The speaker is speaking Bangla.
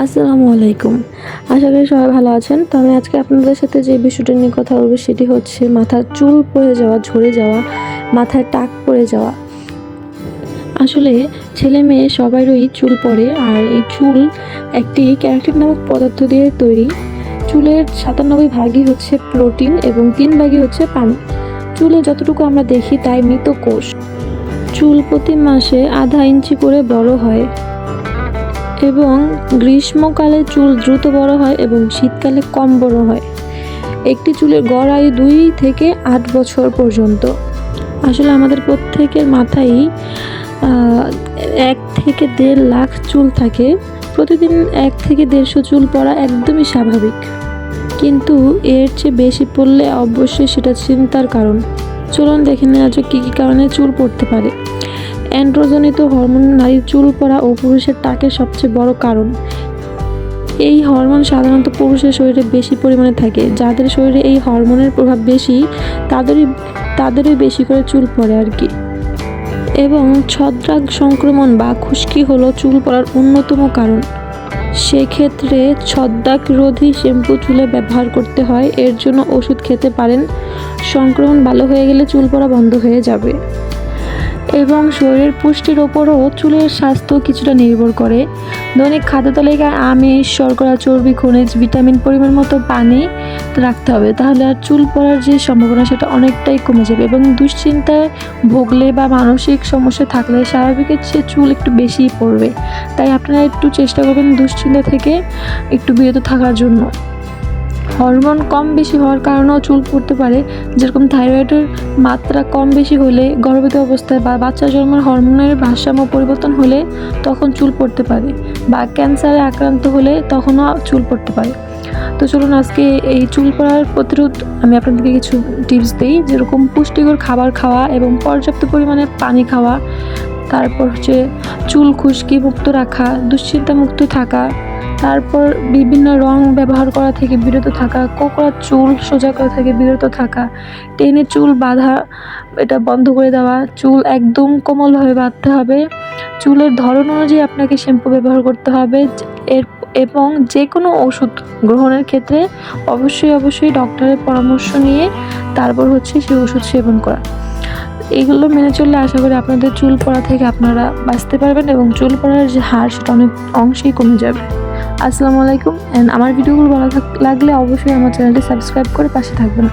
আসসালামু আলাইকুম। আশা করি সবাই ভালো আছেন। তো আমি আজকে আপনাদের সাথে যে বিষয়টা নিয়ে কথা বলবো সেটি হচ্ছে মাথার চুল পড়ে যাওয়া, ঝরে যাওয়া, মাথায় টাক পড়ে যাওয়া। আসলে ছেলে মেয়ে সবারই চুল পড়ে, আর এই চুল একটি ক্যারাটিন নামক পদার্থ দিয়ে তৈরি। চুলের 97 ভাগই হচ্ছে প্রোটিন এবং 3 ভাগই হচ্ছে পানি। চুলে যতটুকু আমরা দেখি তাই মৃত কোষ। চুল প্রতি মাসে আধা ইঞ্চি করে বড় হয় এবং গ্রীষ্মকালে চুল দ্রুত বড় হয় এবং শীতকালে কম বড় হয়। একটি চুলের গড় আয়ু 2 থেকে 8 বছর পর্যন্ত। আসলে আমাদের প্রত্যেকের মাথায় 1 থেকে 1.5 লাখ চুল থাকে। প্রতিদিন 1 থেকে 150 চুল পড়া একদমই স্বাভাবিক, কিন্তু এর চেয়ে বেশি পড়লে অবশ্যই সেটা চিন্তার কারণ। চলুন দেখে নেওয়া যাক কী কী কারণে চুল পড়তে পারে। অ্যান্ড্রোজেনিত হরমোন নারীর চুল পড়া ও পুরুষের টাকের সবচেয়ে বড় কারণ। এই হরমোন সাধারণত পুরুষের শরীরে বেশি পরিমাণে থাকে। যাদের শরীরে এই হরমোনের প্রভাব বেশি তাদেরই বেশি করে চুল পড়ে আর কি। এবং ছত্রাক সংক্রমণ বা খুশকি হলো চুল পড়ার অন্যতম কারণ। সেক্ষেত্রে ছত্রাক রোধী শ্যাম্পু চুলে ব্যবহার করতে হয়। এর জন্য ওষুধ খেতে পারেন। সংক্রমণ ভালো হয়ে গেলে চুল পড়া বন্ধ হয়ে যাবে। এবং শরীরের পুষ্টির ওপরও চুলের স্বাস্থ্য কিছুটা নির্ভর করে। দৈনিক খাদ্য তালিকায় আমিষ, শর্করা, চর্বি, খনিজ, ভিটামিন, পরিমাণ মতো পানি রাখতে হবে। তাহলে আর চুল পড়ার যে সম্ভাবনা সেটা অনেকটাই কমে যাবে। এবং দুশ্চিন্তায় ভুগলে বা মানসিক সমস্যা থাকলে স্বাভাবিকের চেয়ে চুল একটু বেশিই পড়বে। তাই আপনারা একটু চেষ্টা করবেন দুশ্চিন্তা থেকে একটু বিরত থাকার জন্য। হরমোন কম বেশি হওয়ার কারণেও চুল পড়তে পারে। যেরকম থাইরয়েডের মাত্রা কম বেশি হলে, গর্ভবতী অবস্থায় বা বাচ্চা জন্মের হরমোনের ভারসাম্য পরিবর্তন হলে তখন চুল পড়তে পারে, বা ক্যান্সারে আক্রান্ত হলে তখনও চুল পড়তে পারে। তো চলুন আজকে এই চুল পড়ার প্রতিরোধ আমি আপনাদেরকে কিছু টিপস দিই। যেরকম পুষ্টিকর খাবার খাওয়া এবং পর্যাপ্ত পরিমাণে পানি খাওয়া, তারপর হচ্ছে চুল খুশকি মুক্ত রাখা, দুশ্চিন্তা মুক্ত থাকা, তারপর বিভিন্ন রং ব্যবহার করা থেকে বিরত থাকা, কোকড়া চুল সোজা করা থেকে বিরত থাকা, টেনে চুল বাঁধা এটা বন্ধ করে দেওয়া, চুল একদম কোমলভাবে বাঁধতে হবে, চুলের ধরন অনুযায়ী আপনাকে শ্যাম্পু ব্যবহার করতে হবে, এবং যে কোনো ওষুধ গ্রহণের ক্ষেত্রে অবশ্যই ডক্টরের পরামর্শ নিয়ে তারপর হচ্ছে সেই ওষুধ সেবন করা। এগুলো মেনে চললে আশা করি আপনাদের চুল পড়া থেকে আপনারা বাঁচতে পারবেন এবং চুল পড়ার যে হার সেটা অনেক অংশেই কমে যাবে। আসসালামু আলাইকুম। আমার ভিডিওগুলো ভালো লাগলে অবশ্যই আমার চ্যানেলটি সাবস্ক্রাইব করে পাশে থাকবেন।